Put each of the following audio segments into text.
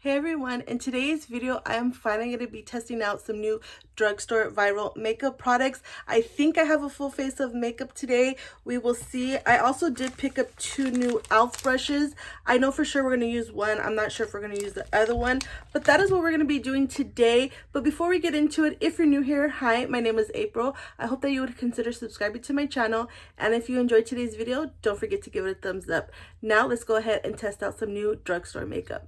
Hey everyone, in today's video I am finally going to be testing out some new drugstore viral makeup products. I think I have a full face of makeup today. We will see. I also did pick up 2 new e.l.f. brushes. I know for sure we're going to use one. I'm not sure if we're going to use the other one, but that is what we're going to be doing today. But before we get into it, if you're new here, hi, my name is April. I hope that you would consider subscribing to my channel, and if you enjoyed today's video, don't forget to give it a thumbs up. Now let's go ahead and test out some new drugstore makeup.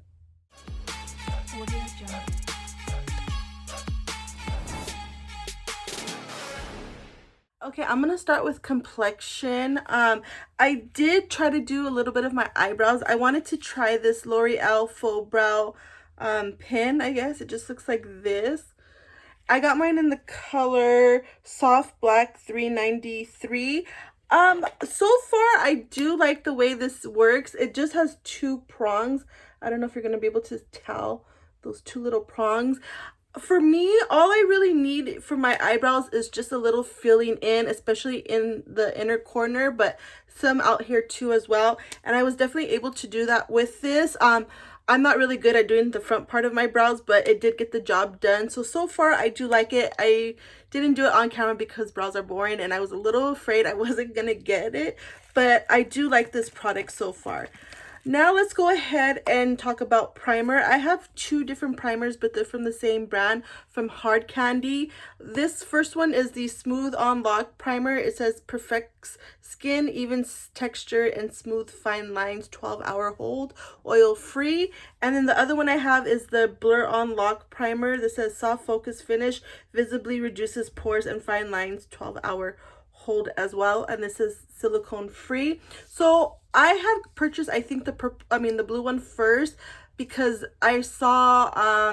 Okay, I'm gonna start with complexion. I did try to do a little bit of my eyebrows. I wanted to try this L'Oreal Faux Brow pen, I guess. It just looks like this. I got mine in the color Soft Black 393. So far I do like the way this works. It just has 2 prongs. I don't know if you're gonna be able to tell those 2 little prongs. For me, all I really need for my eyebrows is just a little filling in, especially in the inner corner, but some out here too as well. And I was definitely able to do that with this. I'm not really good at doing the front part of my brows, but it did get the job done. So far I do like it. I didn't do it on camera because brows are boring and I was a little afraid I wasn't gonna get it, but I do like this product so far. Now let's go ahead and talk about primer. I have 2 different primers, but they're from the same brand, from Hard Candy. This first one is the Smooth On Lock primer. It says perfects skin, even texture, and smooth fine lines, 12-hour hold, oil free. And then the other one I have is the Blur On Lock primer. This says soft focus finish, visibly reduces pores and fine lines, 12-hour hold as well, and this is silicone free. So I had purchased, I think the blue one first, because I saw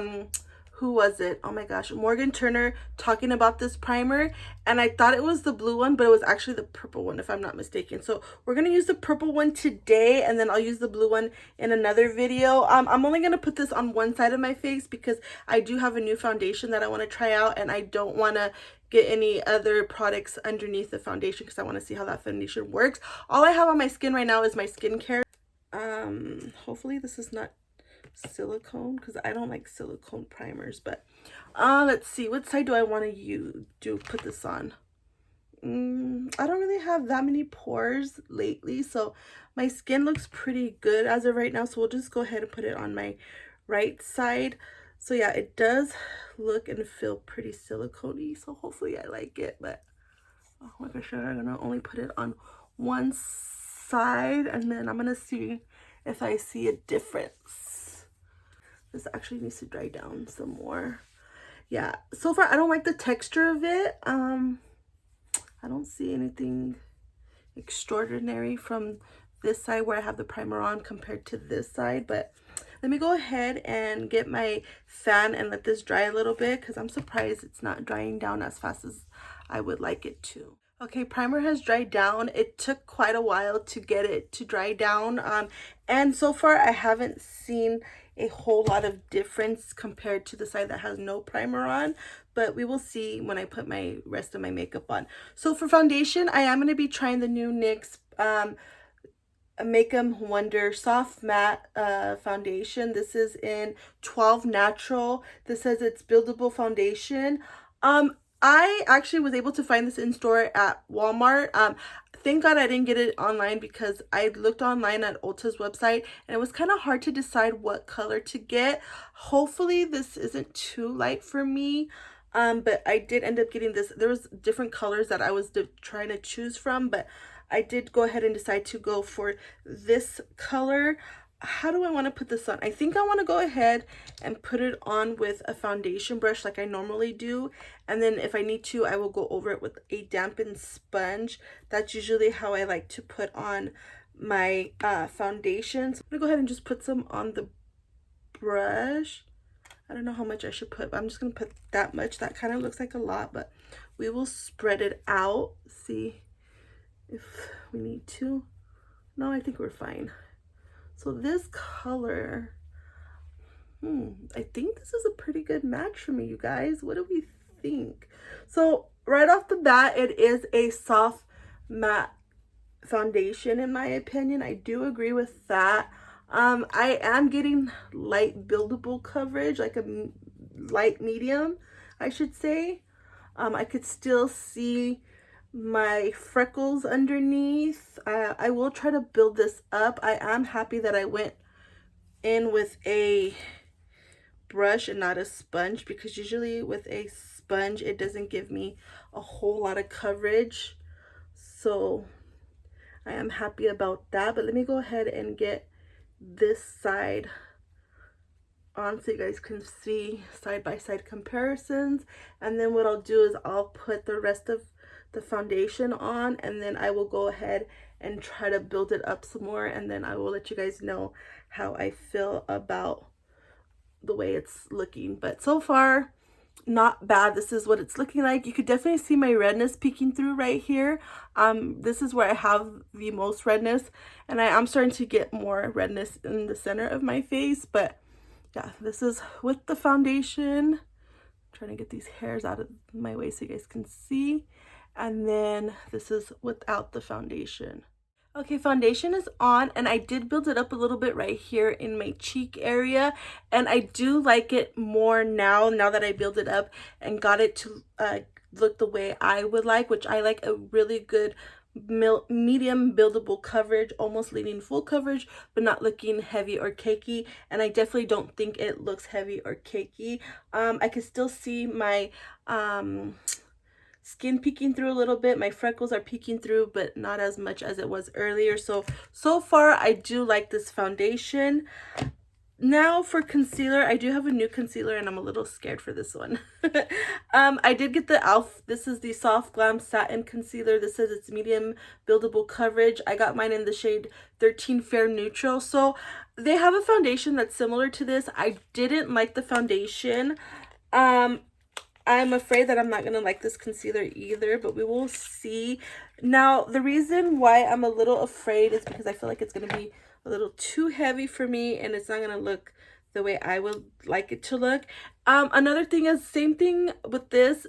who was it? Oh my gosh, Morgan Turner talking about this primer, and I thought it was the blue one, but it was actually the purple one if I'm not mistaken. So we're gonna use the purple one today, and then I'll use the blue one in another video. I'm only gonna put this on one side of my face because I do have a new foundation that I want to try out, and I don't want to get any other products underneath the foundation because I want to see how that foundation works. All I have on my skin right now is my skincare. Hopefully this is not silicone because I don't like silicone primers, but let's see, what side do I want to put this on? I don't really have that many pores lately, so my skin looks pretty good as of right now, so we'll just go ahead and put it on my right side. So yeah, it does look and feel pretty silicone-y, so hopefully I like it. But like I said, I'm gonna only put it on one side, and then I'm gonna see if I see a difference. This actually needs to dry down some more. Yeah, so far I don't like the texture of it. I don't see anything extraordinary from this side where I have the primer on compared to this side, but let me go ahead and get my fan and let this dry a little bit because I'm surprised it's not drying down as fast as I would like it to. Okay, primer has dried down. It took quite a while to get it to dry down, and so far I haven't seen a whole lot of difference compared to the side that has no primer on, but we will see when I put my rest of my makeup on. So for foundation, I am going to be trying the new NYX Make 'em Wonder Soft Matte foundation. This is in 12 Natural. This says it's buildable foundation. I actually was able to find this in store at Walmart. Thank God I didn't get it online because I looked online at Ulta's website and it was kind of hard to decide what color to get. Hopefully this isn't too light for me. But I did end up getting this. There was different colors that I was trying to choose from, but I did go ahead and decide to go for this color. How do I want to put this on? I think I want to go ahead and put it on with a foundation brush like I normally do. And then if I need to, I will go over it with a dampened sponge. That's usually how I like to put on my foundation. So I'm going to go ahead and just put some on the brush. I don't know how much I should put, but I'm just going to put that much. That kind of looks like a lot, but we will spread it out. See if we need to. No, I think we're fine. So this color, I think this is a pretty good match for me, you guys. What do we think? So right off the bat, it is a soft matte foundation in my opinion. I do agree with that. I am getting light buildable coverage, like a light medium, I should say. I could still see my freckles underneath. I will try to build this up. I am happy that I went in with a brush and not a sponge, because usually with a sponge it doesn't give me a whole lot of coverage. So I am happy about that. But let me go ahead and get this side on so you guys can see side-by-side comparisons. And then what I'll do is I'll put the rest of the foundation on, and then I will go ahead and try to build it up some more, and then I will let you guys know how I feel about the way it's looking. But so far, not bad. This is what it's looking like. You could definitely see my redness peeking through right here. This is where I have the most redness, and I am starting to get more redness in the center of my face. But yeah, this is with the foundation. I'm trying to get these hairs out of my way so you guys can see. And then this is without the foundation. Okay, foundation is on, and I did build it up a little bit right here in my cheek area, and I do like it more now that I build it up and got it to look the way I would like, which I like a really good medium buildable coverage, almost leaning full coverage, but not looking heavy or cakey. And I definitely don't think it looks heavy or cakey. I can still see my skin peeking through a little bit. My freckles are peeking through, but not as much as it was earlier. So far I do like this foundation. Now for concealer, I do have a new concealer, and I'm a little scared for this one. I did get the e.l.f. This is the Soft Glam Satin Concealer. This says it's medium buildable coverage. I got mine in the shade 13 Fair Neutral. So they have a foundation that's similar to this. I didn't like the foundation. I'm afraid that I'm not going to like this concealer either, but we will see. Now, the reason why I'm a little afraid is because I feel like it's going to be a little too heavy for me, and it's not going to look the way I would like it to look. Another thing is, same thing with this.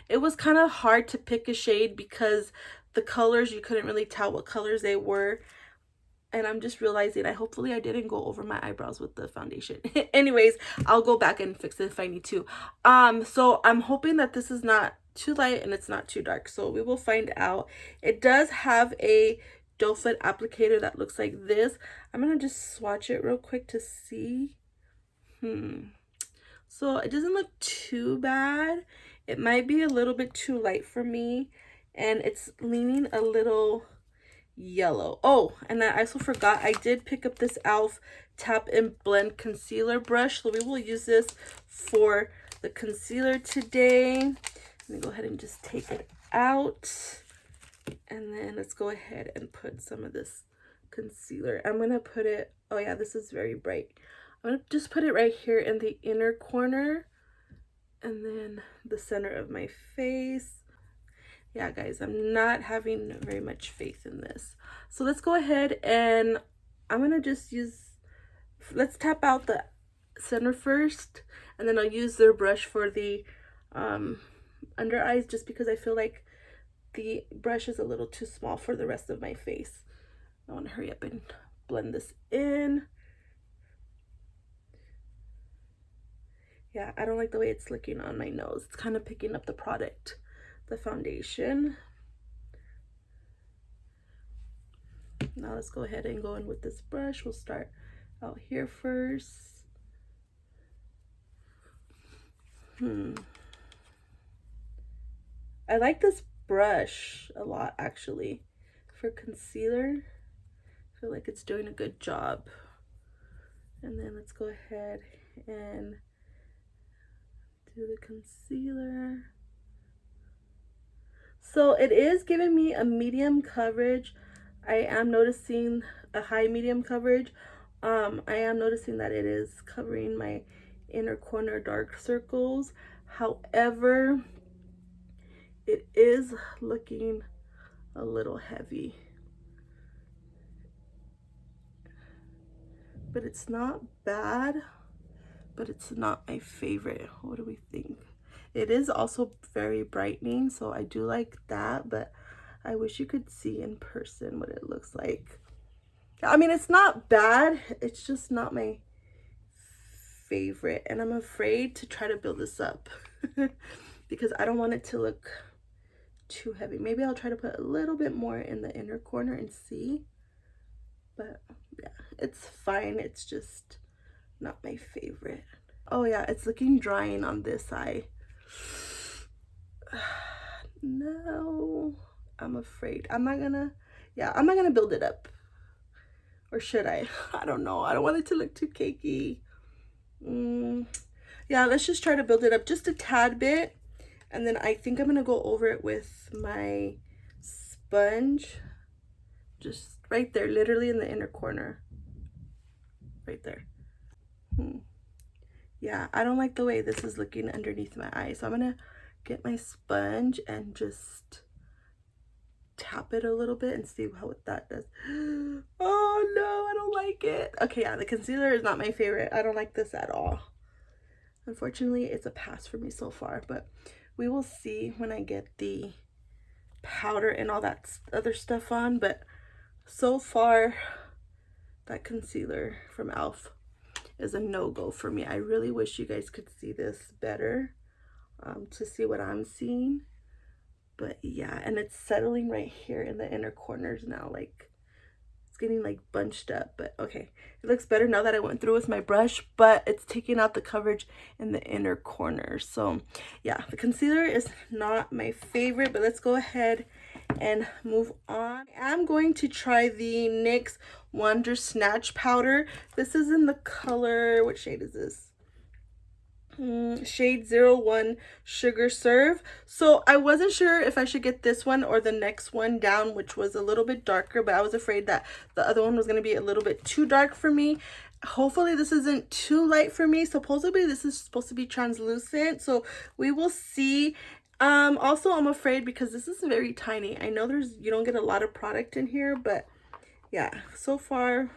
It was kind of hard to pick a shade because the colors, you couldn't really tell what colors they were. And I'm just realizing hopefully I didn't go over my eyebrows with the foundation. Anyways, I'll go back and fix it if I need to. So I'm hoping that this is not too light and it's not too dark. So we will find out. It does have a doe foot applicator that looks like this. I'm gonna just swatch it real quick to see. So it doesn't look too bad. It might be a little bit too light for me, and it's leaning a little yellow. Oh, and I also forgot, I did pick up this e.l.f. Tap and Blend concealer brush, so we will use this for the concealer today. Let me go ahead and just take it out, and then let's go ahead and put some of this concealer. I'm gonna put it, oh yeah, this is very bright. I'm gonna just put it right here in the inner corner, and then the center of my face. Yeah, guys, I'm not having very much faith in this. So let's go ahead and I'm gonna just let's tap out the center first, and then I'll use their brush for the under eyes, just because I feel like the brush is a little too small for the rest of my face. I want to hurry up and blend this in. Yeah, I don't like the way it's looking on my nose. It's kind of picking up the product, the foundation. Now let's go ahead and go in with this brush. We'll start out here first. I like this brush a lot, actually, for concealer. I feel like it's doing a good job. And then let's go ahead and do the concealer. So it is giving me a medium coverage. I am noticing a high medium coverage. I am noticing that it is covering my inner corner dark circles. However, it is looking a little heavy. But it's not bad, but it's not my favorite. What do we think? It is also very brightening, so I do like that, but I wish you could see in person what it looks like. I mean, it's not bad. It's just not my favorite. And I'm afraid to try to build this up because I don't want it to look too heavy. Maybe I'll try to put a little bit more in the inner corner and see. But yeah, it's fine. It's just not my favorite. Oh yeah, it's looking drying on this eye. No, I'm afraid. I'm not gonna build it up. Or should I? I don't know. I don't want it to look too cakey. Yeah, let's just try to build it up just a tad bit. And then I think I'm gonna go over it with my sponge. Just right there, literally in the inner corner. Right there. Yeah, I don't like the way this is looking underneath my eye. So I'm gonna get my sponge and just tap it a little bit and see how that does. Oh no, I don't like it. Okay, yeah, the concealer is not my favorite. I don't like this at all. Unfortunately, it's a pass for me so far, but we will see when I get the powder and all that other stuff on. But so far, that concealer from e.l.f. is a no-go for me. I really wish you guys could see this better to see what I'm seeing. But yeah, and it's settling right here in the inner corners now. Like, it's getting like bunched up. But okay, it looks better now that I went through with my brush, but it's taking out the coverage in the inner corners. So yeah, the concealer is not my favorite, but let's go ahead and move on. I'm going to try the NYX Wonder Snatch powder. This is in the color, what shade is this? Shade 01 Sugar Serve. So I wasn't sure if I should get this one or the next one down, which was a little bit darker, but I was afraid that the other one was going to be a little bit too dark for me. Hopefully this isn't too light for me. Supposedly this is supposed to be translucent, so we will see. Also, I'm afraid because this is very tiny. I know you don't get a lot of product in here, but yeah, so far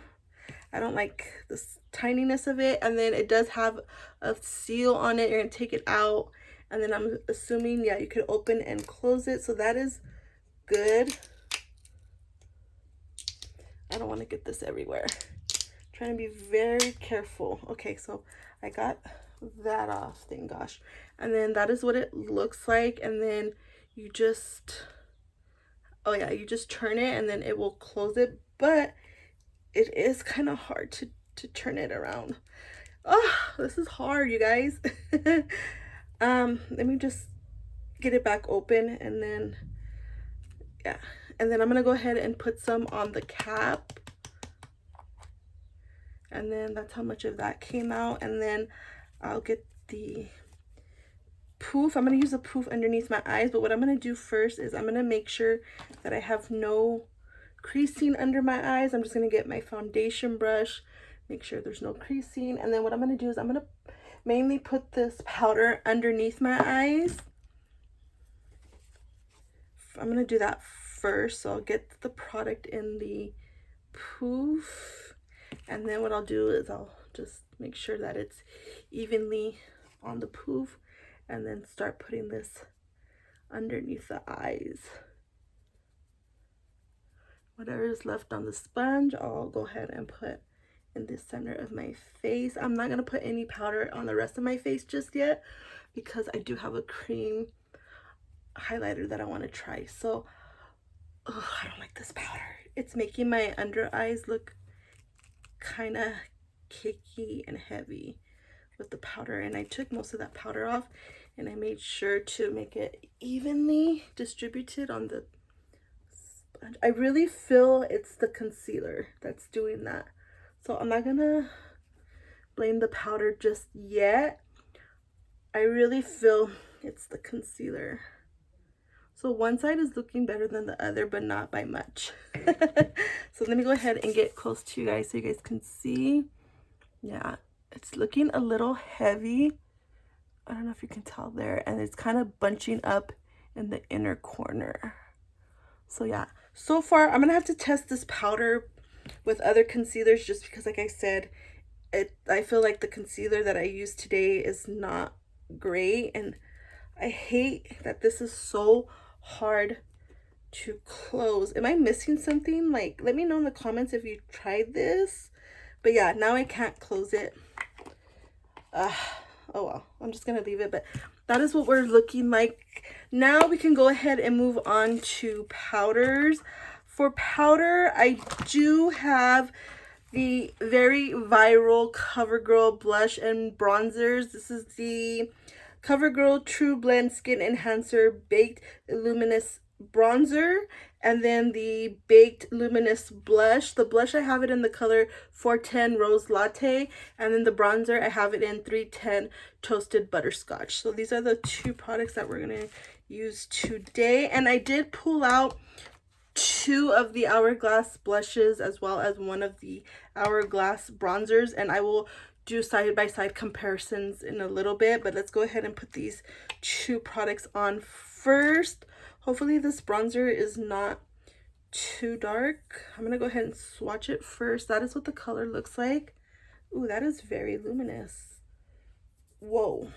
I don't like this tininess of it. And then it does have a seal on it. You're gonna take it out, and then I'm assuming, yeah, you could open and close it, so that is good. I don't want to get this everywhere. Trying to be very careful. Okay, so I got that off, thank gosh. And then that is what it looks like. And then you just, oh yeah, you just turn it and then it will close it. But it is kind of hard to turn it around. Oh, this is hard, you guys. Let me just get it back open, and then yeah, and then I'm gonna go ahead and put some on the cap. And then that's how much of that came out. And then I'll get the poof. I'm going to use a poof underneath my eyes. But what I'm going to do first is I'm going to make sure that I have no creasing under my eyes. I'm just going to get my foundation brush, make sure there's no creasing. And then what I'm going to do is I'm going to mainly put this powder underneath my eyes. I'm going to do that first. So I'll get the product in the poof. And then what I'll do is I'll just make sure that it's evenly on the poof, and then start putting this underneath the eyes. Whatever is left on the sponge, I'll go ahead and put in the center of my face. I'm not going to put any powder on the rest of my face just yet because I do have a cream highlighter that I want to try. So, oh, I don't like this powder. It's making my under eyes look kind of cakey and heavy with the powder, and I took most of that powder off and I made sure to make it evenly distributed on the sponge. I really feel it's the concealer that's doing that, so I'm not gonna blame the powder just yet. I really feel it's the concealer. So one side is looking better than the other, but not by much. So let me go ahead and get close to you guys so you guys can see. Yeah, it's looking a little heavy. I don't know if you can tell there. And it's kind of bunching up in the inner corner. So yeah, so far I'm going to have to test this powder with other concealers just because, like I said, I feel like the concealer that I used today is not great. And I hate that this is so hard to close. Am I missing something? Like, let me know in the comments if you tried this. But yeah, now I can't close it. Oh well, I'm just gonna leave it. But that is what we're looking like. Now we can go ahead and move on to powders. For powder, I do have the very viral CoverGirl blush and bronzers. This is the CoverGirl True Blend Skin Enhancer Baked Luminous Bronzer, and then the Baked Luminous Blush. The blush, I have it in the color 410 Rose Latte, and then the bronzer, I have it in 310 Toasted Butterscotch. So these are the two products that we're going to use today. And I did pull out 2 of the Hourglass blushes as well as 1 of the Hourglass bronzers, and I will do side-by-side comparisons in a little bit. But let's go ahead and put these 2 products on first. Hopefully this bronzer is not too dark. I'm gonna go ahead and swatch it first. That is what the color looks like. Ooh, that is very luminous. Whoa,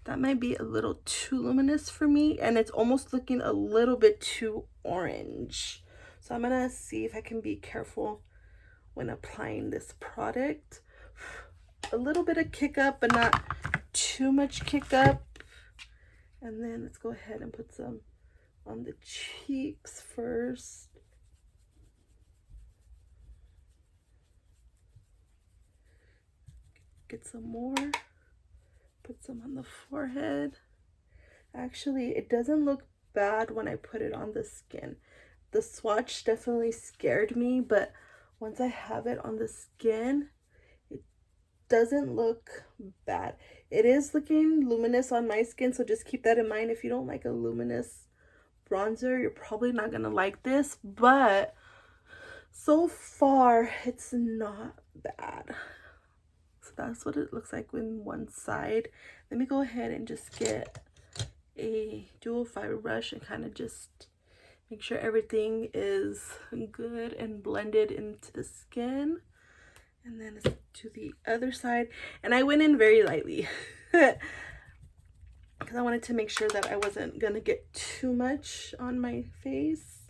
that might be a little too luminous for me, and it's almost looking a little bit too orange. So I'm gonna see if I can be careful when applying this product. A little bit of kick up, but not too much kick up. And then let's go ahead and put some on the cheeks first. Get some more. Put some on the forehead. Actually, it doesn't look bad when I put it on the skin. The swatch definitely scared me, but once I have it on the skin, it doesn't look bad. It is looking luminous on my skin, so just keep that in mind. If you don't like a luminous bronzer, you're probably not gonna like this, but so far it's not bad. So that's what it looks like in one side. Let me go ahead and just get a dual fiber brush and kind of just make sure everything is good and blended into the skin. And then let's do the other side. And I went in very lightly because I wanted to make sure that I wasn't gonna get too much on my face.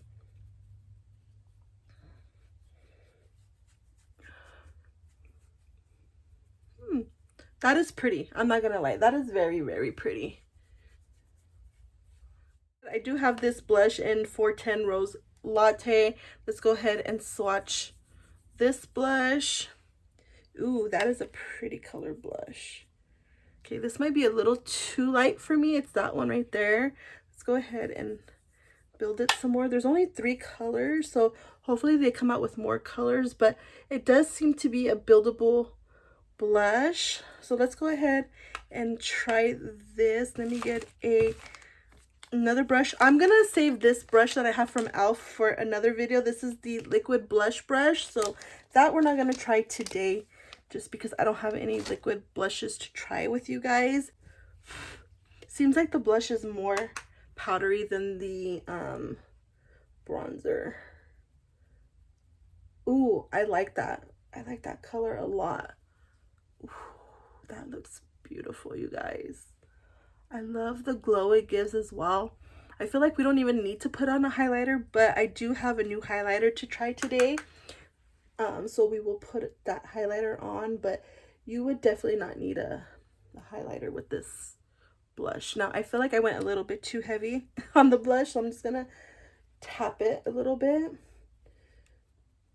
That is pretty. I'm not gonna lie, that is very, very pretty. I do have this blush in 410 Rose Latte. Let's go ahead and swatch this blush. Ooh, that is a pretty color blush. Okay, this might be a little too light for me. It's that one right there. Let's go ahead and build it some more. There's only 3 colors, so hopefully they come out with more colors, but it does seem to be a buildable blush. So let's go ahead and try this. Let me get another brush. I'm gonna save this brush that I have from Elf for another video. This is the liquid blush brush, so that we're not gonna try today just because I don't have any liquid blushes to try with you guys. Seems like the blush is more powdery than the bronzer. Ooh, I like that. I like that color a lot. Ooh, that looks beautiful, you guys. I love the glow it gives as well. I feel like we don't even need to put on a highlighter, but I do have a new highlighter to try today. So we will put that highlighter on, but you would definitely not need a highlighter with this blush. Now, I feel like I went a little bit too heavy on the blush, so I'm just gonna tap it a little bit.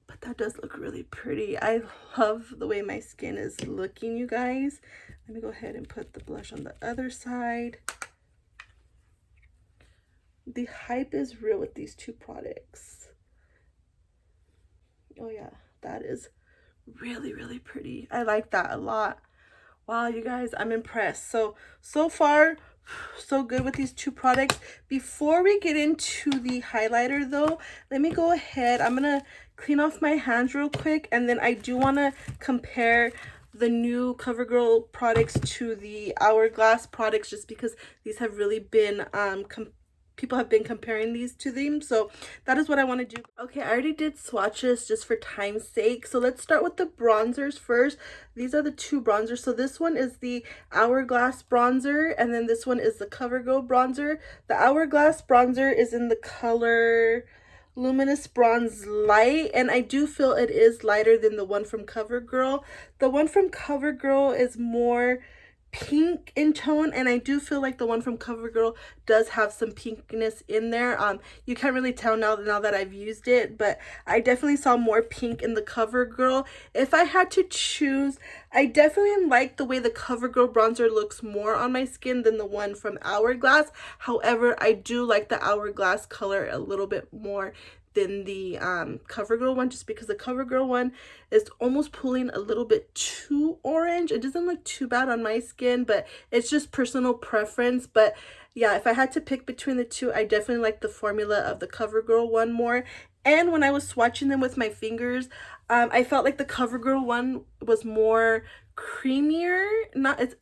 But that does look really pretty. I love the way my skin is looking, you guys. Let me go ahead and put the blush on the other side. The hype is real with these 2 products. Oh yeah, that is really, really pretty. I like that a lot. Wow, you guys, I'm impressed. So far, so good with these 2 products. Before we get into the highlighter though, let me go ahead. I'm gonna clean off my hands real quick, and then I do want to compare the new CoverGirl products to the Hourglass products, just because these have really been people have been comparing these to them, so that is what I want to do. Okay, I already did swatches just for time's sake, so let's start with the bronzers first. These are the two bronzers. So this one is the Hourglass bronzer, and then this one is the CoverGirl bronzer. The Hourglass bronzer is in the color Luminous Bronze Light, and I do feel it is lighter than the one from CoverGirl. The one from CoverGirl is more pink in tone, and I do feel like the one from CoverGirl does have some pinkness in there. You can't really tell now that I've used it, but I definitely saw more pink in the CoverGirl. If I had to choose, I definitely like the way the CoverGirl bronzer looks more on my skin than the one from Hourglass. However, I do like the Hourglass color a little bit more than the CoverGirl one, just because the CoverGirl one is almost pulling a little bit too orange. It doesn't look too bad on my skin, but it's just personal preference. But yeah, if I had to pick between the two, I definitely like the formula of the CoverGirl one more. And when I was swatching them with my fingers, I felt like the CoverGirl one was more creamier. Not it's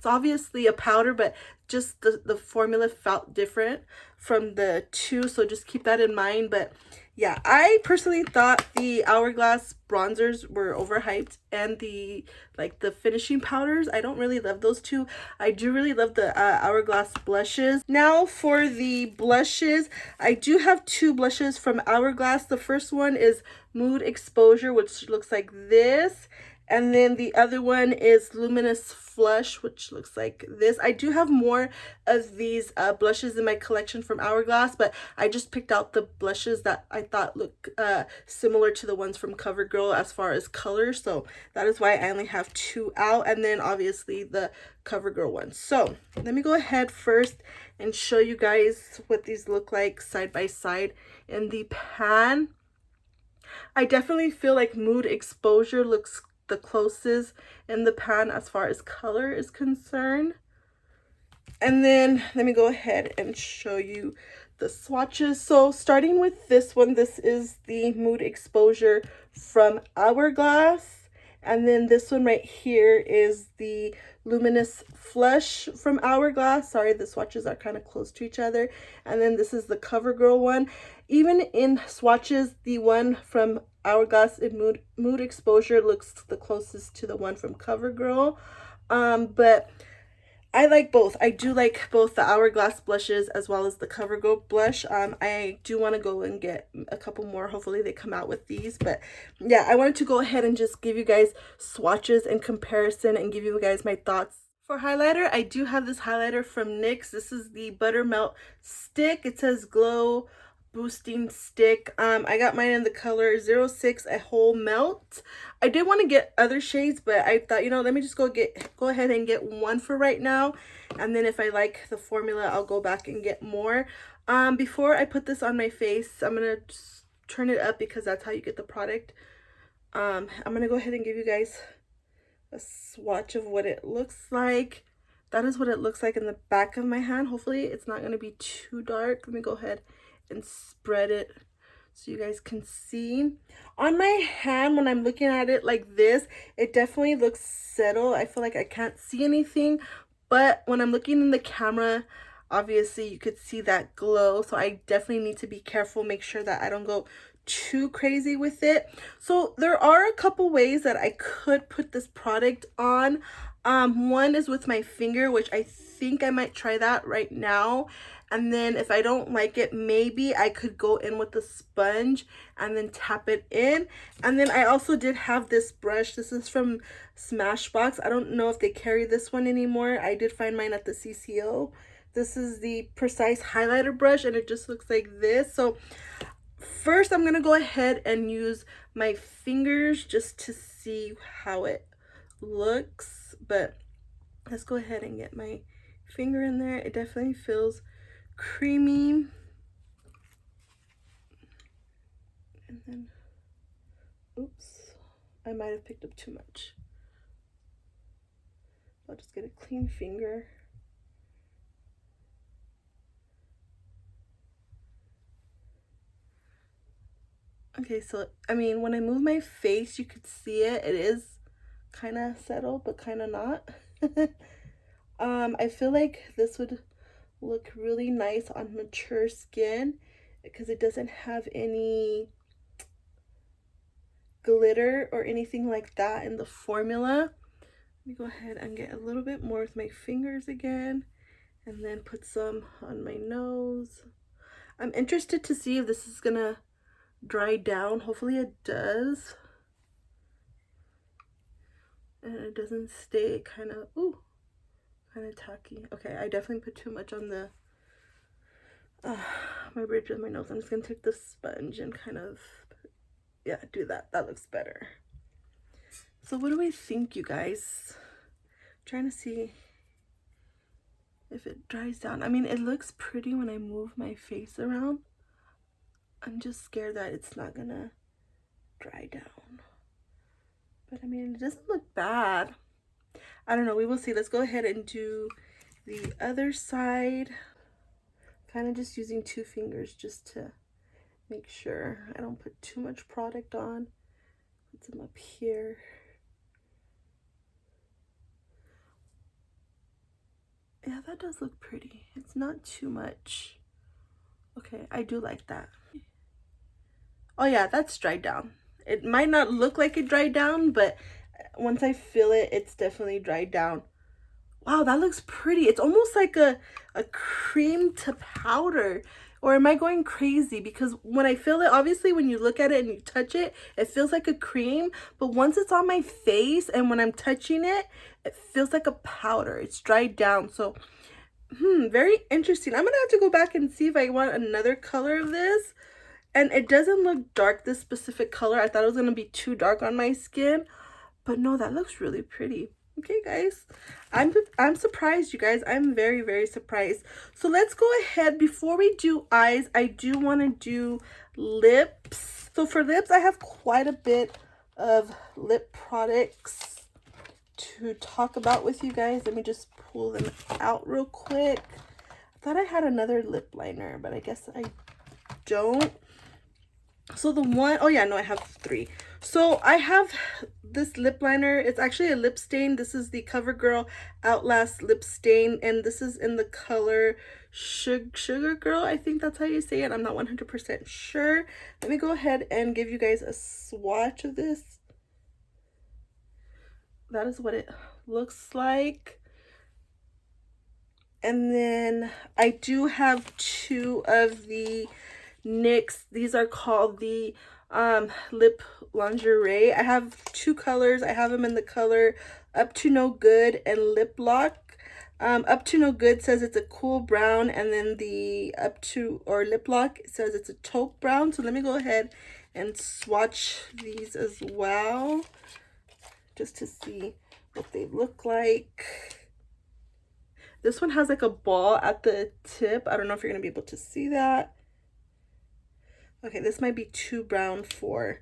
obviously a powder, but just the formula felt different from the two, so just keep that in mind. But yeah, I personally thought the Hourglass bronzers were overhyped, and the finishing powders, I don't really love those two. I do really love the Hourglass blushes. Now for the blushes, I do have two blushes from Hourglass. The first one is Mood Exposure, which looks like this, and then the other one is Luminous Flush, which looks like this. I do have more of these blushes in my collection from Hourglass, but I just picked out the blushes that I thought look similar to the ones from CoverGirl as far as color. So that is why I only have two out, and then obviously the CoverGirl one. So let me go ahead first and show you guys what these look like side by side in the pan. I definitely feel like Mood Exposure looks the closest in the pan as far as color is concerned. And then let me go ahead and show you the swatches. So starting with this one, this is the Mood Exposure from Hourglass. And then this one right here is the Luminous Flush from Hourglass. Sorry, the swatches are kind of close to each other. And then this is the CoverGirl one. Even in swatches, the one from Hourglass in Mood Exposure looks the closest to the one from CoverGirl. But I like both. I do like both the Hourglass blushes as well as the CoverGirl blush. I do want to go and get a couple more. Hopefully they come out with these. But yeah, I wanted to go ahead and just give you guys swatches and comparison and give you guys my thoughts. For highlighter, I do have this highlighter from NYX. This is the Buttermelt Stick. It says Glow Boosting Stick. I got mine in the color 06 a Whole Melt. I did want to get other shades, but I thought, you know, let me just go ahead and get one for right now, and then if I like the formula, I'll go back and get more. Before I put this on my face, I'm gonna just turn it up because that's how you get the product. I'm gonna go ahead and give you guys a swatch of what it looks like. That is what it looks like in the back of my hand. Hopefully it's not gonna be too dark. Let me go ahead and spread it so you guys can see. On my hand, when I'm looking at it like this, it definitely looks settled. I feel like I can't see anything, but when I'm looking in the camera, obviously you could see that glow. So I definitely need to be careful, make sure that I don't go too crazy with it. So there are a couple ways that I could put this product on. One is with my finger, which I think I might try that right now. And then if I don't like it, maybe I could go in with the sponge and then tap it in. And then I also did have this brush. This is from Smashbox. I don't know if they carry this one anymore. I did find mine at the CCO. This is the Precise Highlighter brush, and it just looks like this. So first, I'm going to go ahead and use my fingers just to see how it looks. But let's go ahead and get my finger in there. It definitely feels creamy. And then, oops, I might have picked up too much. I'll just get a clean finger. Okay, so I mean, when I move my face, you could see it. It is kind of settled, but kind of not. I feel like this would look really nice on mature skin because it doesn't have any glitter or anything like that in the formula. Let me go ahead and get a little bit more with my fingers again, and then put some on my nose. I'm interested to see if this is gonna dry down. Hopefully it does. And it doesn't stay kind of, ooh, kind of tacky. Okay, I definitely put too much on the my bridge of my nose. I'm just gonna take the sponge and kind of, yeah, do that. That looks better. So what do I think, you guys? I'm trying to see if it dries down. I mean, it looks pretty when I move my face around. I'm just scared that it's not gonna dry down. But I mean, it doesn't look bad. I don't know, we will see. Let's go ahead and do the other side. Kind of just using 2 fingers just to make sure I don't put too much product on. Put some up here. Yeah, that does look pretty. It's not too much. Okay, I do like that. Oh yeah, that's dried down. It might not look like it dried down, but once I feel it, it's definitely dried down. Wow, that looks pretty. It's almost like a cream to powder. Or am I going crazy? Because when I feel it, obviously when you look at it and you touch it, it feels like a cream. But once it's on my face and when I'm touching it, it feels like a powder. It's dried down. So, very interesting. I'm going to have to go back and see if I want another color of this. And it doesn't look dark, this specific color. I thought it was going to be too dark on my skin. But no, that looks really pretty. Okay, guys, I'm surprised, you guys. I'm very, very surprised. So let's go ahead. Before we do eyes, I do want to do lips. So for lips, I have quite a bit of lip products to talk about with you guys. Let me just pull them out real quick. I thought I had another lip liner, but I guess I don't. So the one, oh yeah, no, I have 3. So I have this lip liner. It's actually a lip stain. This is the CoverGirl Outlast lip stain, and this is in the color Sugar Girl. I think that's how you say it. I'm not 100% sure. Let me go ahead and give you guys a swatch of this. That is what it looks like. And then I do have 2 of the NYX. These are called the lip lingerie. I have 2 colors. I have them in the color Up to No Good and Lip Lock. Up to No Good says it's a cool brown, and then the Up to or Lip Lock says it's a taupe brown. So let me go ahead and swatch these as well, just to see what they look like. This one has like a ball at the tip. I don't know if you're gonna be able to see that. Okay, this might be too brown for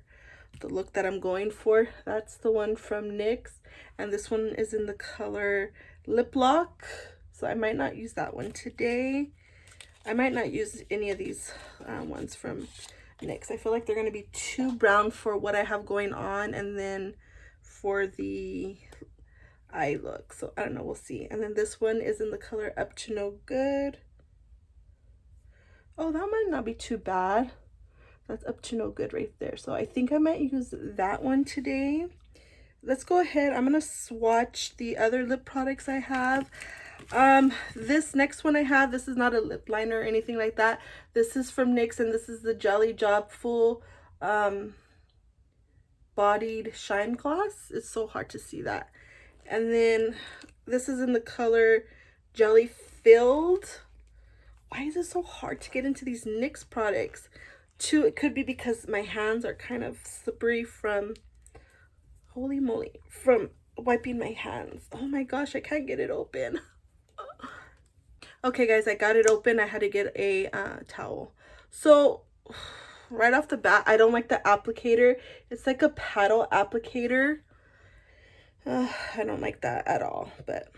the look that I'm going for. That's the one from NYX, and this one is in the color Lip Lock. So I might not use that one today. I might not use any of these ones from NYX. I feel like they're going to be too brown for what I have going on, and then for the eye look. So I don't know, we'll see. And then this one is in the color Up to No Good. Oh, that might not be too bad. That's Up to No Good right there. So I think I might use that one today. Let's go ahead. I'm going to swatch the other lip products I have. This next one I have, this is not a lip liner or anything like that. This is from NYX, and this is the Jelly Job Full Bodied Shine Gloss. It's so hard to see that. And then this is in the color Jelly Filled. Why is it so hard to get into these NYX products? Too, it could be because my hands are kind of slippery from, holy moly, from wiping my hands. Oh my gosh, I can't get it open. Okay, guys, I got it open. I had to get a towel. So right off the bat, I don't like the applicator. It's like a paddle applicator. I don't like that at all, but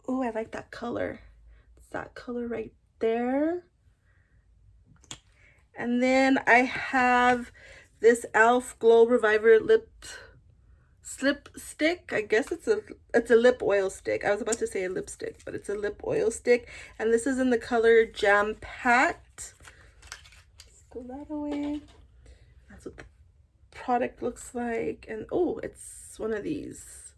oh, I like that color. It's that color right there. And then I have this e.l.f. Glow Reviver lip lip stick. I guess it's a lip oil stick. I was about to say a lipstick, but it's a lip oil stick. And this is in the color Jam Packed. Let's go that away. That's what the product looks like. And oh, it's one of these.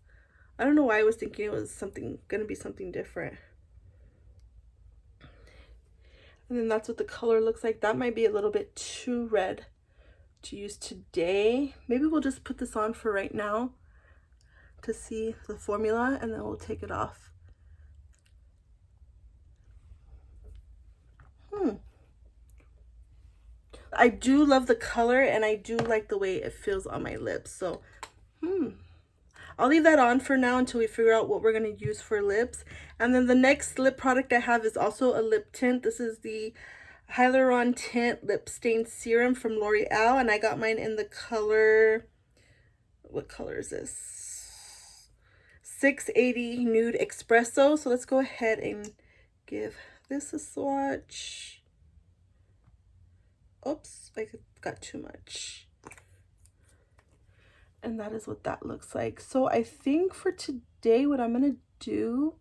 I don't know why I was thinking it was gonna be something different. And then that's what the color looks like. That might be a little bit too red to use today. Maybe we'll just put this on for right now to see the formula, and then we'll take it off. I do love the color, and I do like the way it feels on my lips. So I'll leave that on for now until we figure out what we're going to use for lips. And then the next lip product I have is also a lip tint. This is the Hyaluron Tint Lip Stain Serum from L'Oreal, and I got mine in the color, what color is this? 680 Nude Espresso. So let's go ahead and give this a swatch. Oops, I got too much. And that is what that looks like. So I think for today, what I'm gonna do,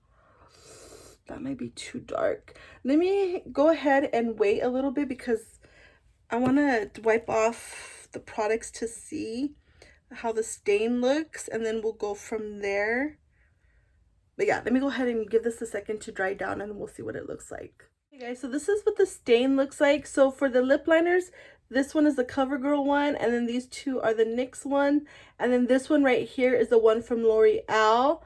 that might be too dark. Let me go ahead and wait a little bit because I want to wipe off the products to see how the stain looks, and then we'll go from there. But yeah, let me go ahead and give this a second to dry down, and we'll see what it looks like. Okay guys, so this is what the stain looks like. So for the lip liners, this one is the CoverGirl one, and then these two are the NYX one, and then this one right here is the one from L'Oreal.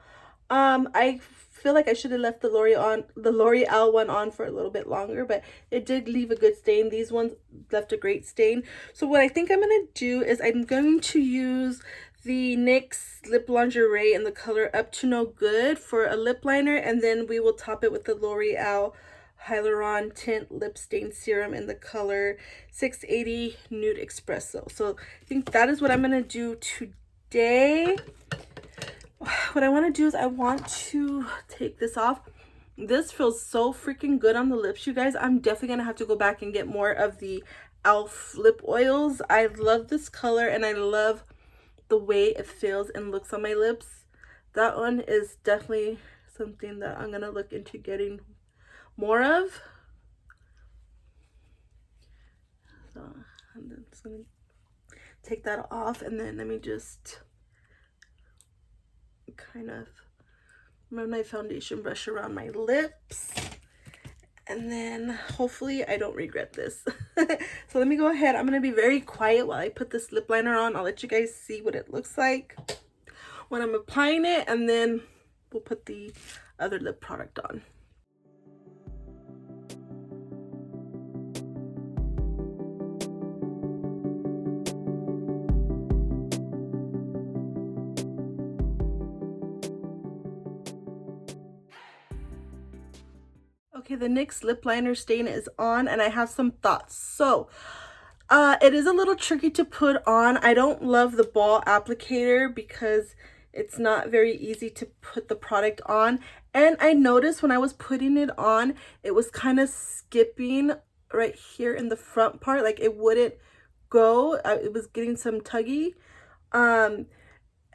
I feel like I should have left the L'Oreal one on for a little bit longer, but it did leave a good stain. These ones left a great stain. So what I think I'm gonna do is I'm going to use the NYX Lip Lingerie in the color Up to No Good for a lip liner, and then we will top it with the L'Oreal Hyaluron Tint Lip Stain Serum in the color 680 Nude Espresso. So I think that is what I'm going to do today. What I want to do is I want to take this off. This feels so freaking good on the lips, you guys. I'm definitely going to have to go back and get more of the e.l.f. lip oils. I love this color, and I love the way it feels and looks on my lips. That one is definitely something that I'm going to look into getting more of. So I'm just gonna take that off, and then let me just kind of run my foundation brush around my lips, and then hopefully I don't regret this. So let me go ahead. I'm gonna be very quiet while I put this lip liner on. I'll let you guys see what it looks like when I'm applying it, and then we'll put the other lip product on. Okay, the NYX lip liner stain is on, and I have some thoughts. So it is a little tricky to put on. I don't love the ball applicator because it's not very easy to put the product on. And I noticed when I was putting it on, it was kind of skipping right here in the front part. Like it wouldn't go. It was getting some tuggy.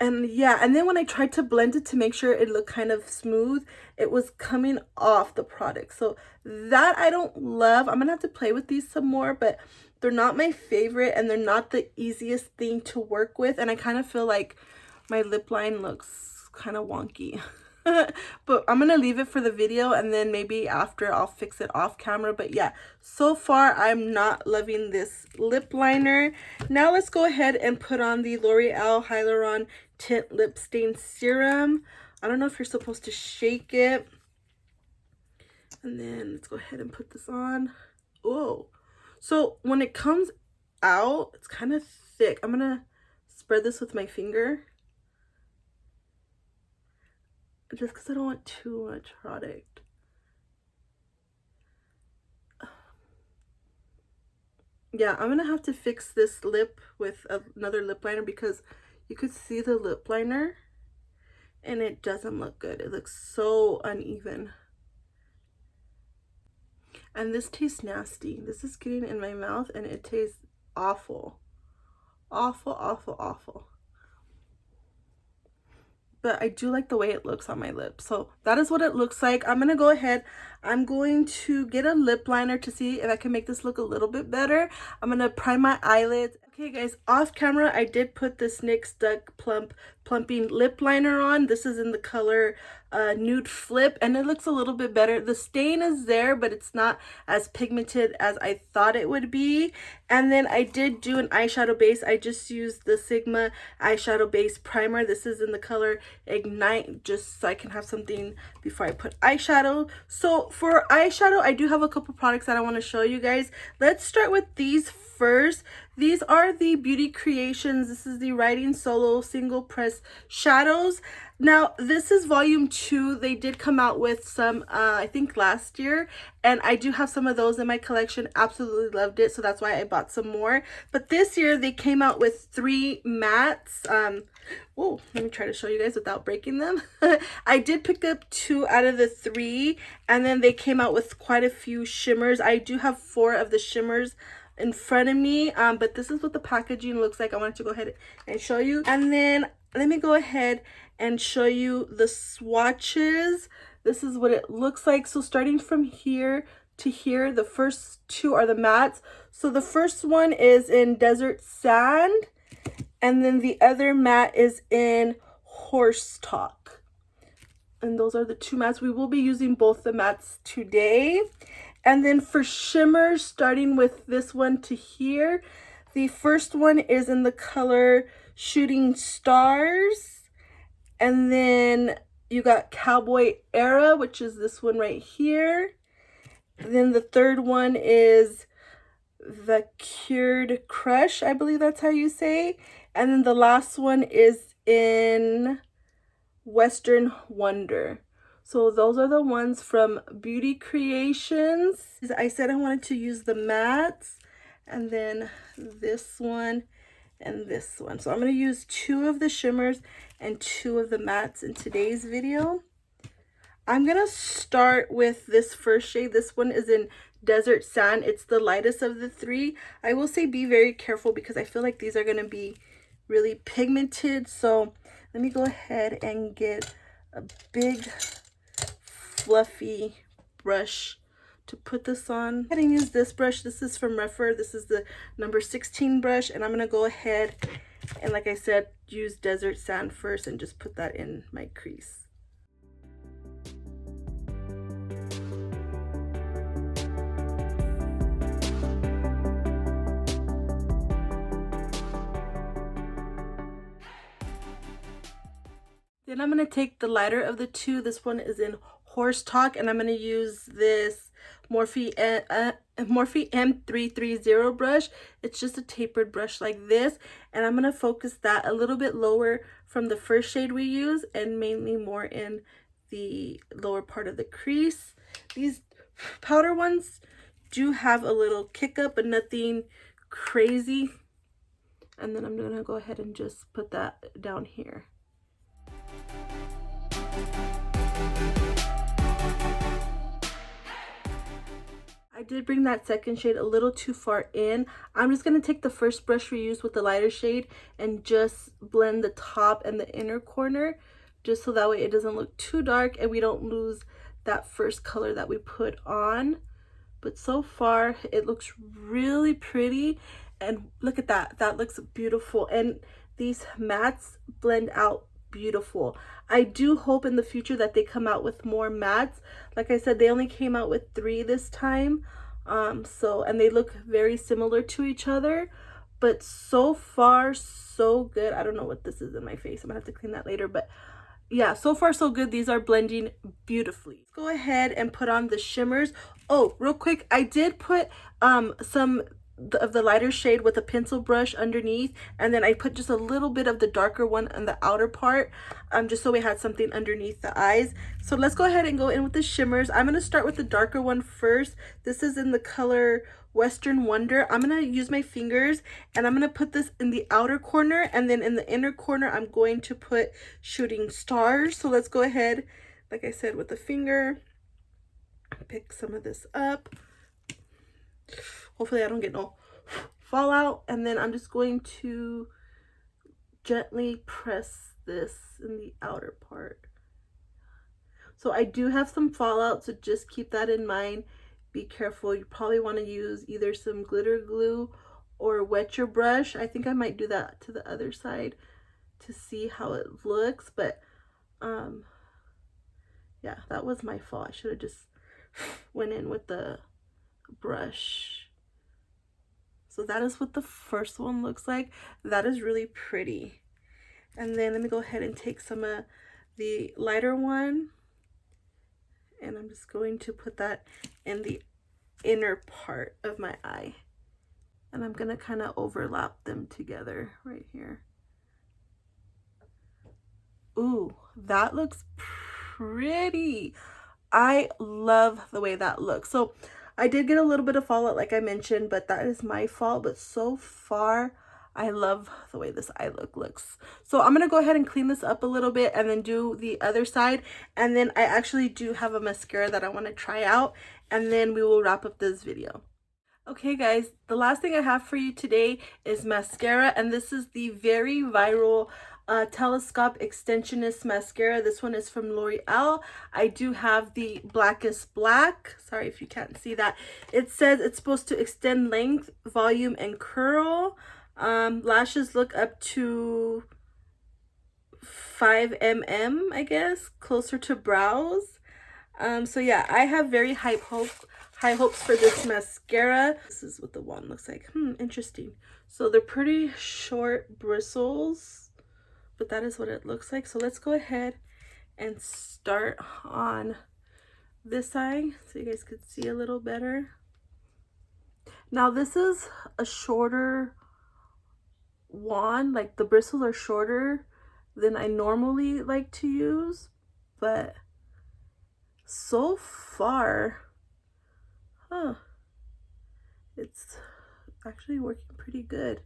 And yeah, and then when I tried to blend it to make sure it looked kind of smooth, it was coming off the product. So that I don't love. I'm gonna have to play with these some more, but they're not my favorite, and they're not the easiest thing to work with. And I kind of feel like my lip line looks kind of wonky. But I'm gonna leave it for the video, and then maybe after I'll fix it off camera. But yeah, so far I'm not loving this lip liner. Now let's go ahead and put on the L'Oreal Hyaluron Tint Lip Stain Serum. I don't know if you're supposed to shake it. And then let's go ahead and put this on. Oh, so when it comes out, it's kind of thick. I'm gonna spread this with my finger, just because I don't want too much product. Yeah, I'm gonna have to fix this lip with another lip liner, because you could see the lip liner and it doesn't look good. It looks so uneven. And this tastes nasty. This is getting in my mouth and it tastes awful. Awful, awful, awful. but I do like the way it looks on my lips. So that is what it looks like. I'm going to go ahead. I'm going to get a lip liner to see if I can make this look a little bit better. I'm going to prime my eyelids. Okay guys, off camera, I did put this NYX Duck Plumping lip liner on. This is in the color Nude Flip, and it looks a little bit better. The stain is there, but it's not as pigmented as I thought it would be. And then I did do an eyeshadow base. I just used the Sigma eyeshadow base primer. This is in the color Ignite, just so I can have something before I put eyeshadow. So for eyeshadow, I do have a couple products that I want to show you guys. Let's start with these first. These are the Beauty Creations. This is the Writing Solo Single Press Shadows. Now, this is volume 2. They did come out with some, I think last year, and I do have some of those in my collection. Absolutely loved it, so that's why I bought some more. But this year, they came out with 3 mattes. Whoa, let me try to show you guys without breaking them. I did pick up 2 out of the 3, and then they came out with quite a few shimmers. I do have 4 of the shimmers in front of me, but this is what the packaging looks like. I wanted to go ahead and show you. And then let me go ahead and show you the swatches. This is what it looks like. So starting from here to here, the first 2 are the mattes. So the first one is in Desert Sand, and then the other matte is in Horse Talk. And those are the 2 mattes. We will be using both the mattes today. And then for shimmers, starting with this one to here, the first one is in the color Shooting Stars. And then you got Cowboy Era, which is this one right here. And then the third one is the Cured Crush, I believe that's how you say. And then the last one is in Western Wonder. So those are the ones from Beauty Creations. I said I wanted to use the mattes, and then this one and this one. So I'm going to use 2 of the shimmers and 2 of the mattes in today's video. I'm going to start with this first shade. This one is in Desert Sand. It's the lightest of the 3. I will say be very careful because I feel like these are going to be really pigmented. So let me go ahead and get a big fluffy brush to put this on. I'm going to use this brush. This is from Refer. This is the number 16 brush, and I'm going to go ahead and, like I said, use Desert Sand first and just put that in my crease. Then I'm going to take the lighter of the 2. This one is in Horse Talk, and I'm going to use this Morphe M330 brush. It's just a tapered brush like this, and I'm going to focus that a little bit lower from the first shade we use, and mainly more in the lower part of the crease. These powder ones do have a little kick up, but nothing crazy. And then I'm going to go ahead and just put that down here. I did bring that second shade a little too far in. I'm just going to take the first brush we used with the lighter shade and just blend the top and the inner corner, just so that way it doesn't look too dark and we don't lose that first color that we put on. But so far it looks really pretty, and look at that. That looks beautiful, and these mattes blend out beautiful. I do hope in the future that they come out with more mattes. Like I said, they only came out with 3 this time, and they look very similar to each other, but so far so good. I don't know what this is in my face. I'm gonna have to clean that later, but yeah, so far so good. These are blending beautifully. Let's go ahead and put on the shimmers. Oh, real quick, I did put some of the lighter shade with a pencil brush underneath, and then I put just a little bit of the darker one on the outer part, just so we had something underneath the eyes. So let's go ahead and go in with the shimmers. I'm going to start with the darker one first. This is in the color Western Wonder. I'm going to use my fingers, and I'm going to put this in the outer corner, and then in the inner corner I'm going to put Shooting Stars. So let's go ahead, like I said, with the finger, pick some of this up. Hopefully I don't get no fallout, and then I'm just going to gently press this in the outer part. So I do have some fallout, so just keep that in mind. Be careful. You probably want to use either some glitter glue or wet your brush. I think I might do that to the other side to see how it looks, but yeah, that was my fault. I should have just went in with the brush. So that is what the first one looks like. That is really pretty. And then let me go ahead and take some of the lighter one, and I'm just going to put that in the inner part of my eye. And I'm gonna kind of overlap them together right here. Ooh, that looks pretty. I love the way that looks. So I did get a little bit of fallout like I mentioned, but that is my fault. But so far, I love the way this eye look looks. So I'm going to go ahead and clean this up a little bit and then do the other side. And then I actually do have a mascara that I want to try out. And then we will wrap up this video. Okay guys, the last thing I have for you today is mascara. And this is the very viral Telescope Extensionist mascara. This one is from L'Oreal. I do have the Blackest Black. Sorry if you can't see that. It says it's supposed to extend length, volume, and curl. Lashes look up to 5 mm, I guess, closer to brows. So yeah, I have very high hopes for this mascara. This is what the wand looks like. Interesting. So they're pretty short bristles, but that is what it looks like. So let's go ahead and start on this eye so you guys could see a little better. Now this is a shorter wand, like the bristles are shorter than I normally like to use, but so far, it's actually working pretty good.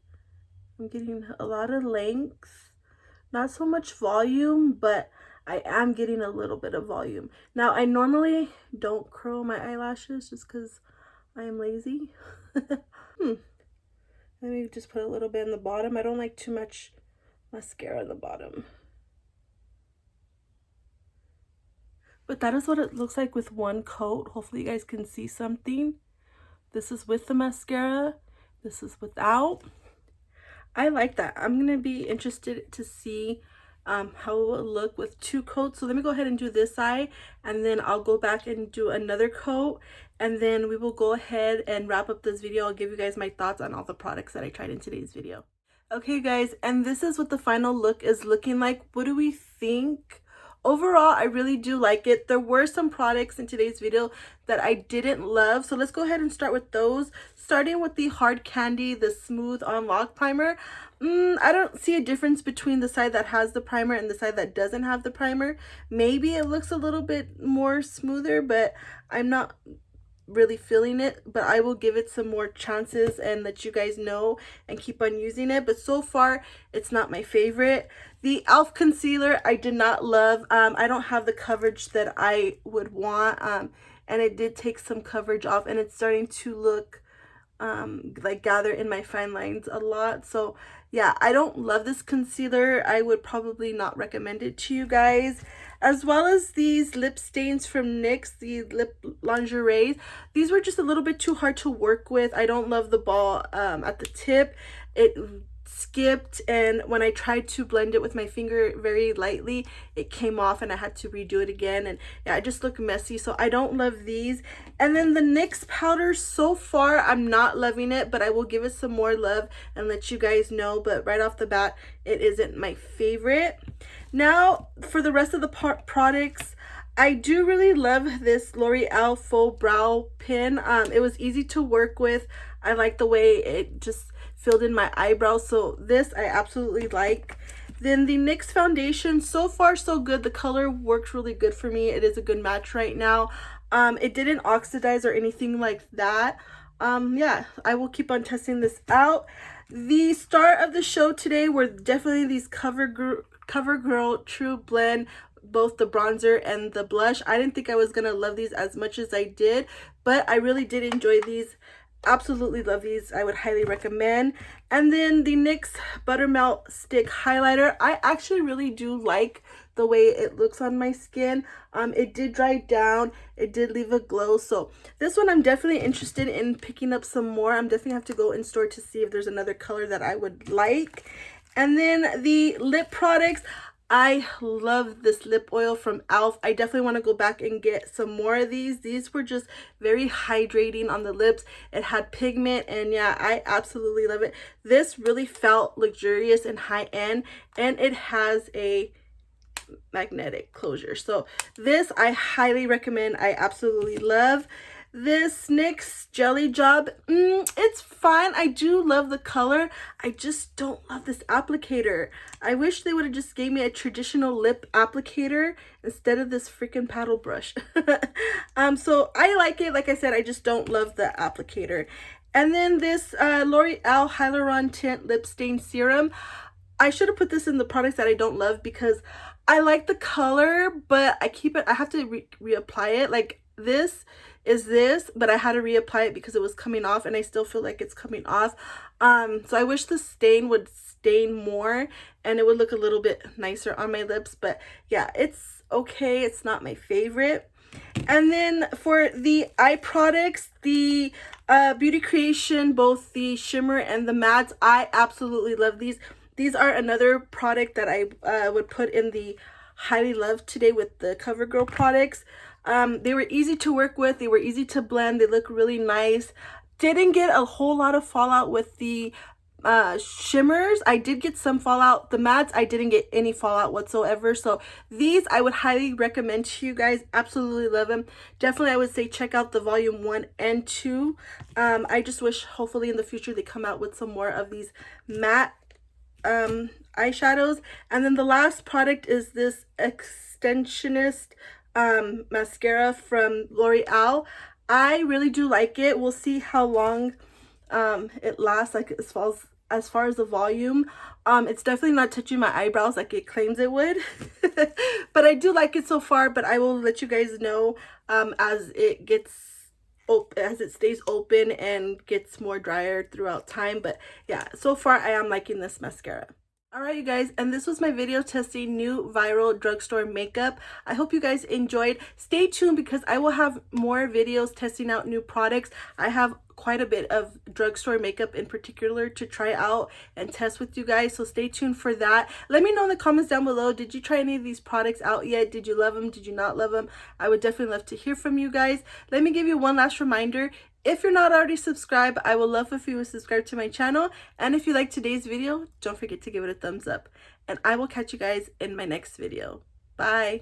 I'm getting a lot of length. Not so much volume, but I am getting a little bit of volume. Now, I normally don't curl my eyelashes just because I am lazy. Let me just put a little bit in the bottom. I don't like too much mascara in the bottom. But that is what it looks like with one coat. Hopefully you guys can see something. This is with the mascara. This is without. I like that. I'm going to be interested to see how it will look with two coats. So let me go ahead and do this eye, and then I'll go back and do another coat, and then we will go ahead and wrap up this video. I'll give you guys my thoughts on all the products that I tried in today's video. Okay guys, and this is what the final look is looking like. What do we think? Overall, I really do like it. There were some products in today's video that I didn't love. So let's go ahead and start with those. Starting with the Hard Candy, the Smooth On Lock Primer. I don't see a difference between the side that has the primer and the side that doesn't have the primer. Maybe it looks a little bit more smoother, but I'm not really feeling it. But I will give it some more chances and let you guys know and keep on using it. But so far, it's not my favorite. The e.l.f. concealer I did not love. I don't have the coverage that I would want, and it did take some coverage off, and it's starting to look like gather in my fine lines a lot. So yeah, I don't love this concealer. I would probably not recommend it to you guys. As well as these lip stains from NYX, the lip lingerie. These were just a little bit too hard to work with. I don't love the ball at the tip. It skipped, and when I tried to blend it with my finger very lightly, it came off and I had to redo it again, and yeah, it just looked messy. So I don't love these. And then the NYX powder, so far I'm not loving it, but I will give it some more love and let you guys know. But right off the bat, it isn't my favorite. Now for the rest of the products, I do really love this L'Oreal Faux Brow Pen. It was easy to work with. I like the way it just filled in my eyebrows, so this I absolutely like. Then the NYX foundation, so far so good. The color works really good for me. It is a good match right now. It didn't oxidize or anything like that. Yeah, I will keep on testing this out. The star of the show today were definitely these CoverGirl True Blend, both the bronzer and the blush. I didn't think I was gonna love these as much as I did, but I really did enjoy these Absolutely love these. I would highly recommend. And then the NYX Buttermelt Stick Highlighter. I actually really do like the way it looks on my skin. It did dry down. It did leave a glow. So this one I'm definitely interested in picking up some more. I'm definitely have to go in store to see if there's another color that I would like. And then the lip products. I love this lip oil from e.l.f. I definitely want to go back and get some more of these. These were just very hydrating on the lips. It had pigment, and yeah, I absolutely love it. This really felt luxurious and high-end, and it has a magnetic closure. So this I highly recommend. I absolutely love this NYX Jelly Job. It's fine. I do love the color. I just don't love this applicator. I wish they would have just gave me a traditional lip applicator instead of this freaking paddle brush. So I like it. Like I said, I just don't love the applicator. And then this L'Oreal Hyaluron Tint Lip Stain Serum. I should have put this in the products that I don't love because I like the color, but I have to reapply it. Like this is this, but I had to reapply it because it was coming off, and I still feel like it's coming off. So I wish the stain would stain more and it would look a little bit nicer on my lips, but yeah, it's okay. It's not my favorite. And then for the eye products, the Beauty Creation, both the shimmer and the mattes, I absolutely love these. These are another product that I would put in the highly loved today with the CoverGirl products. They were easy to work with. They were easy to blend. They look really nice. Didn't get a whole lot of fallout with the shimmers. I did get some fallout. The mattes, I didn't get any fallout whatsoever. So these I would highly recommend to you guys. Absolutely love them. Definitely I would say check out the volume 1 and 2. I just wish hopefully in the future they come out with some more of these matte eyeshadows. And then the last product is this Extensionist mascara from L'Oreal. I really do like it. We'll see how long it lasts, like as far as the volume. It's definitely not touching my eyebrows like it claims it would. But I do like it so far, but I will let you guys know as it gets as it stays open and gets more drier throughout time. But yeah, so far I am liking this mascara. Alright you guys, and this was my video testing new viral drugstore makeup. I hope you guys enjoyed. Stay tuned because I will have more videos testing out new products. I have quite a bit of drugstore makeup in particular to try out and test with you guys, so stay tuned for that. Let me know in the comments down below, did you try any of these products out yet? Did you love them? Did you not love them? I would definitely love to hear from you guys. Let me give you one last reminder. If you're not already subscribed, I would love if you would subscribe to my channel. And if you like today's video, don't forget to give it a thumbs up. And I will catch you guys in my next video. Bye.